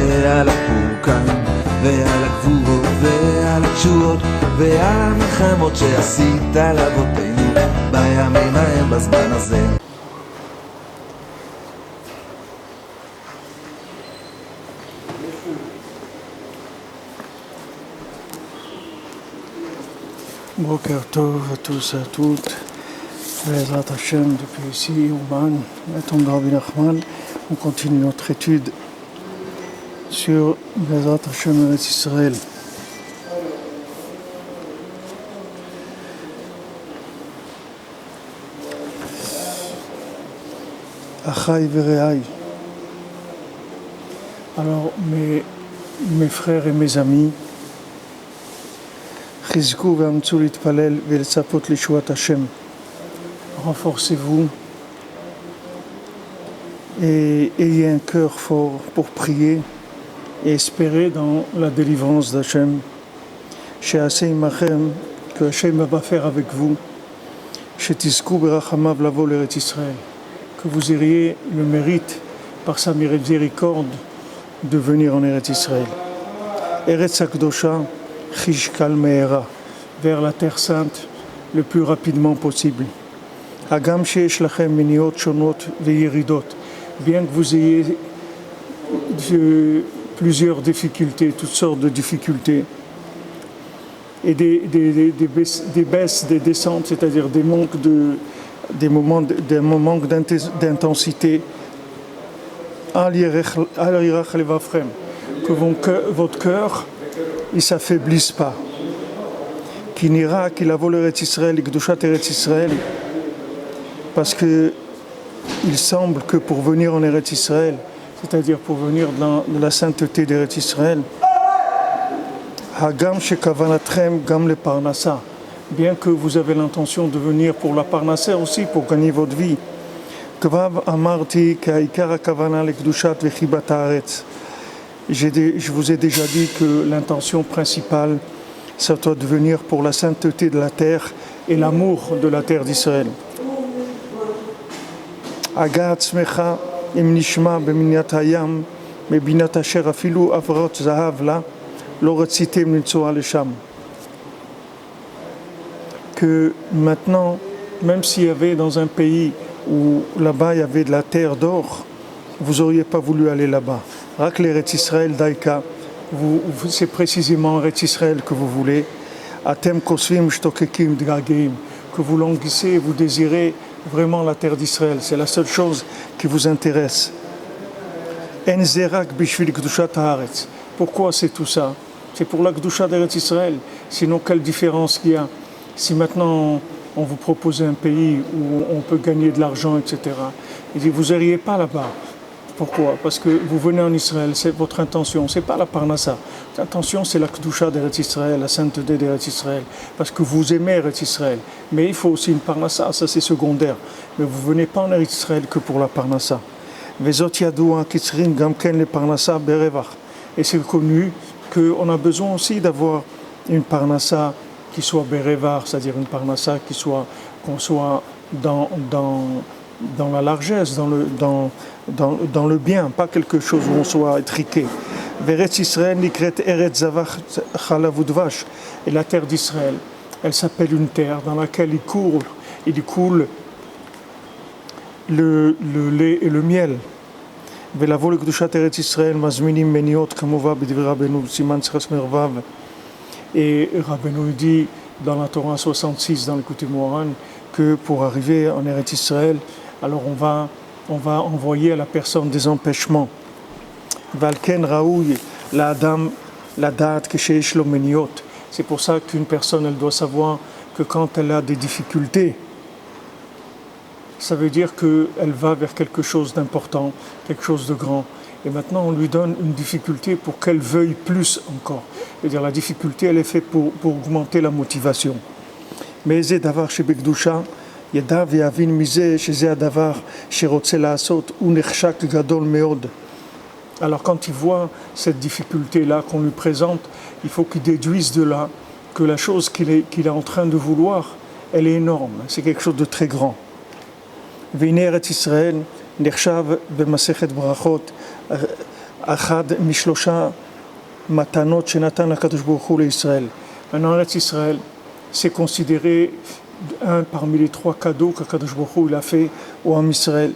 ועל הפורקן ועל הגבורות ועל התשועות ועל המלחמות שעשית לאבותינו בימים ההם בזמן הזה. Boker Tov à tous et à toutes. Bezrat Hashem, depuis ici, Ouman, à Tom Rabbi Nachman, on continue notre étude sur Bezrat Hashem Eretz Israël. Achai Vereai. Alors, mes frères et mes amis, Chizku ve'amtzu litpalel ve'letzapot lishuat Hashem. Renforcez-vous et ayez un cœur fort pour prier et espérer dans la délivrance d'Hachem. She'aseh imachem, que Hachem va faire avec vous. She'tizku berachamav lavo l'Eretz Israël, que vous ayez le mérite par sa miséricorde de venir en Eretz Israël. Eretz HaKdosha Chishkal Me'era, vers la Terre Sainte le plus rapidement possible. Hagam she'esh lachem miniot shonot ve'yeridot, bien que vous ayez plusieurs difficultés, toutes sortes de difficultés, et des baisses, des descentes, c'est-à-dire des moments d'intensité, que votre cœur il s'affaiblisse pas. Qui n'ira qu'il a volé Eretz Israël et Kedushat Eretz Israël, parce que il semble que pour venir en Eretz Israël, c'est-à-dire pour venir dans la sainteté d'Eretz Israël, Hagam shekavanatrem gam le parnassa, bien que vous avez l'intention de venir pour la parnassa aussi, pour gagner votre vie. Kvav amarti ka'ikar kavana le Kedushat vechibat haaretz. Je vous ai déjà dit que l'intention principale, ça doit devenir pour la sainteté de la terre et l'amour de la terre d'Israël. Agat smecha im nishma b'minyat hayam mebinat asher afilu avrot zahav la lo retzitem nitzoa lesham. Que maintenant, même s'il y avait dans un pays où là-bas il y avait de la terre d'or, vous n'auriez pas voulu aller là-bas. Rak l'Eretz Israël daika, c'est précisément Eretz Israël que vous voulez. Atem kosvim shtokekim dgageim, que vous languissez, vous désirez vraiment la terre d'Israël. C'est la seule chose qui vous intéresse. En zerak bishvil kedushat haaretz. Pourquoi c'est tout ça? C'est pour la kedusha d'Eretz Israël. Sinon, quelle différence qu'il y a? Si maintenant on vous propose un pays où on peut gagner de l'argent, etc., il dit vous n'iriez pas là-bas. Pourquoi? Parce que vous venez en Israël, c'est votre intention, c'est pas la parnassa. L'intention, c'est la kedusha d'Eretz Israël, la sainteté d'Eretz Israël, parce que vous aimez Eretz Israël. Mais il faut aussi une parnassa, ça c'est secondaire. Mais vous venez pas en Eretz Israël que pour la parnassa. Vezot yadoua kitzrin gamken le parnassa berevach. Et c'est connu qu'on a besoin aussi d'avoir une parnassa qui soit berevach, c'est-à-dire une parnassa qu'on soit dans la largesse, dans le bien, pas quelque chose où on soit étriqué. Veretz Israël nikret eretz zavach chalav udvash. Et la terre d'Israël, elle s'appelle une terre dans laquelle il coule le lait et le miel. Velavo le kedushat eretz Israël mazminim meniot kamova b'divrei Rabbeinu siman tzras mervav. Et Rabbeinu dit dans la Torah 66, dans le Likutei Moharan, que pour arriver en Eretz Israël, alors on va envoyer à la personne des empêchements. Valken raoui la adam la date que sheish lo meniot. C'est pour ça qu'une personne elle doit savoir que quand elle a des difficultés, ça veut dire qu'elle va vers quelque chose d'important, quelque chose de grand. Et maintenant on lui donne une difficulté pour qu'elle veuille plus encore. C'est-à-dire la difficulté elle est faite pour augmenter la motivation. Mais c'est davar chez Bekdusha. ידע ויבין מזה שזה הדבר שרוצה לעשות הוא נחשק גדול מאוד. Alors quand il voit cette difficulté-là qu'on lui présente, il faut qu'il déduise de là que la chose qu'il est en train de vouloir, elle est énorme, c'est quelque chose de très grand. והנה ארץ ישראל נחשב במסכת ברכות Achad Mishlosha Matanot Shenatan HaKadosh Baruch Hu l'Israël. Maintenant, Eretz Israël, c'est considéré un parmi les 3 cadeaux qu'Akadosh Baruch Hu il a fait au Ham Israël.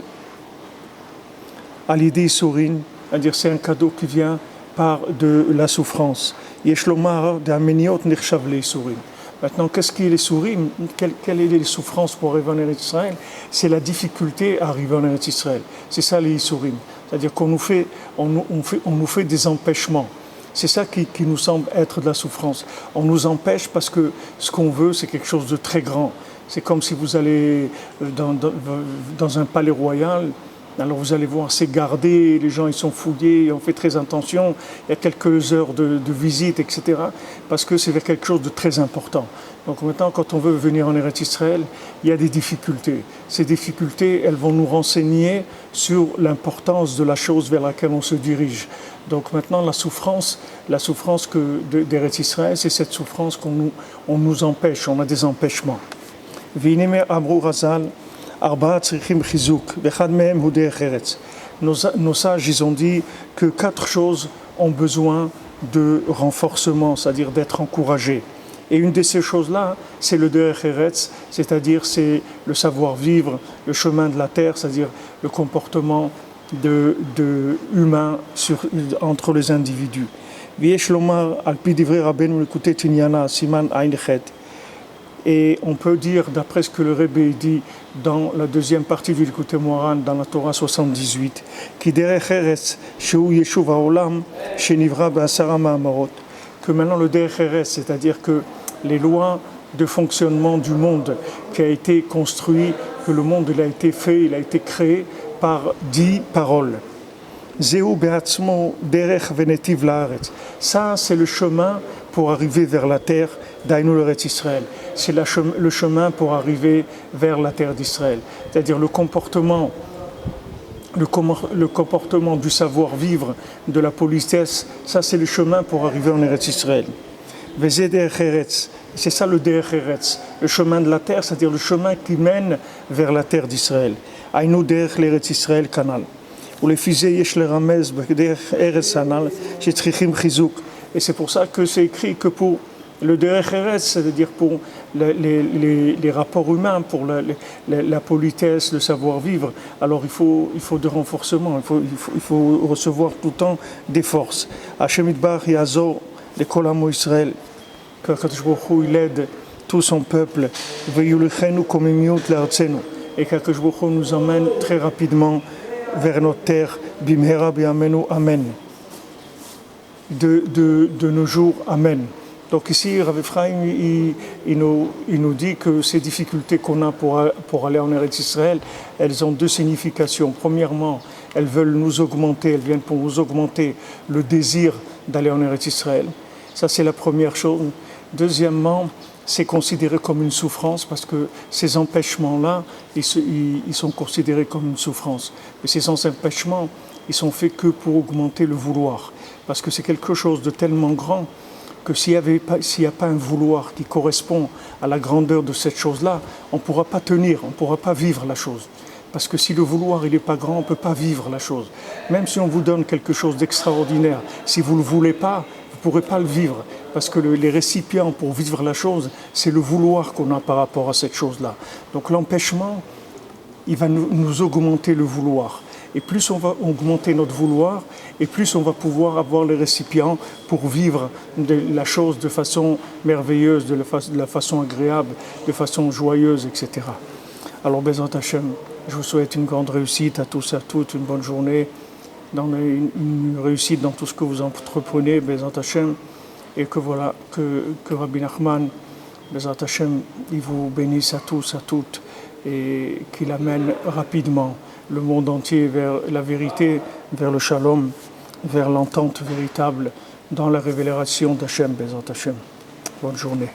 Alidei Sourin, c'est-à-dire c'est un cadeau qui vient par de la souffrance. Yesh lomar d'ameniot nechshav leisurim. Maintenant, qu'est-ce qui est les sourim? Quelles sont les souffrances pour arriver en Eretz Israël? C'est la difficulté à arriver en Eretz Israël. C'est ça les sourim. C'est-à-dire qu'on nous fait des empêchements. C'est ça qui nous semble être de la souffrance. On nous empêche parce que ce qu'on veut, c'est quelque chose de très grand. C'est comme si vous allez dans un palais royal. Alors vous allez voir, c'est gardé, les gens ils sont fouillés, on fait très attention, il y a quelques heures de visite, etc. Parce que c'est quelque chose de très important. Donc maintenant, quand on veut venir en Eretz Israël, il y a des difficultés. Ces difficultés, elles vont nous renseigner sur l'importance de la chose vers laquelle on se dirige. Donc maintenant, la souffrance d'Eretz Israël, c'est cette souffrance qu'on nous empêche, on a des empêchements. V'hinei amru Razal, nos sages, ils ont dit que 4 choses ont besoin de renforcement, c'est-à-dire d'être encouragées. Et une de ces choses-là, c'est le Derech Eretz, c'est-à-dire c'est le savoir-vivre, le chemin de la terre, c'est-à-dire le comportement humain entre les individus. V'yesh lomar al pi divrei Rabbeinu l'Ekutei Tinyana siman ayin chet. Et on peut dire, d'après ce que le Rebbe dit dans la deuxième partie du Likutei Moharan, dans la Torah 78, Ki derech eretz shehu yeshuv haolam shenivra be'asara ma'amarot, que maintenant le derech eretz, c'est-à-dire que les lois de fonctionnement du monde qui a été construit, que le monde il a été fait, il a été créé par 10 paroles. Zehu be'atzmo derech venetiv la'aretz. Ça, c'est le chemin pour arriver vers la terre d'Aïnou l'Eretz Israël. C'est le chemin pour arriver vers la terre d'Israël. C'est-à-dire le comportement du savoir-vivre, de la politesse, ça c'est le chemin pour arriver en Eretz Israël. Vezeh derech eretz, c'est ça le derech eretz, le chemin de la terre, c'est-à-dire le chemin qui mène vers la terre d'Israël. Aïnou derech l'Eretz Israël kanal. ולפי זה יש לרמז בדרך ארץ הנ"ל שצריכים חיזוק. Et c'est pour ça que c'est écrit que pour le Derech Eretz, c'est-à-dire pour les rapports humains, pour la politesse, le savoir-vivre, alors il faut de renforcement, il faut recevoir tout le temps des forces. Hashem Yitbarach Yazor lekol amo Israël, que HaKadosh Baruch Hu il aide tout son peuple, veyulichenu komimiyut le'artzenu, et qu'HaKadosh Baruch Hu nous emmène très rapidement vers notre terre, bimhera bi'amenu, amen. De nos jours, amen. Donc ici, Rav Ephraim, il nous dit que ces difficultés qu'on a pour aller en Eretz Israël, elles ont 2 significations. Premièrement, elles veulent nous augmenter, elles viennent pour nous augmenter le désir d'aller en Eretz Israël. Ça, c'est la première chose. Deuxièmement, c'est considéré comme une souffrance parce que ces empêchements-là, ils sont considérés comme une souffrance. Mais ces empêchements, ils sont faits que pour augmenter le vouloir. Parce que c'est quelque chose de tellement grand que s'il n'y a pas un vouloir qui correspond à la grandeur de cette chose-là, on ne pourra pas tenir, on ne pourra pas vivre la chose. Parce que si le vouloir il n'est pas grand, on ne peut pas vivre la chose. Même si on vous donne quelque chose d'extraordinaire, si vous ne le voulez pas, vous ne pourrez pas le vivre. Parce que les récipients pour vivre la chose, c'est le vouloir qu'on a par rapport à cette chose-là. Donc l'empêchement, il va nous augmenter le vouloir. Et plus on va augmenter notre vouloir, et plus on va pouvoir avoir les récipients pour vivre la chose de façon merveilleuse, de la façon agréable, de façon joyeuse, etc. Alors, Bezrat Hashem, je vous souhaite une grande réussite à tous et à toutes, une bonne journée, une réussite dans tout ce que vous entreprenez, Bezrat Hashem, et que voilà, que Rabbi Nachman, Bezrat Hashem, il vous bénisse à tous, à toutes, et qu'il amène rapidement le monde entier vers la vérité, vers le shalom, vers l'entente véritable dans la révélation d'Hachem, Bezrat Hashem. Bonne journée.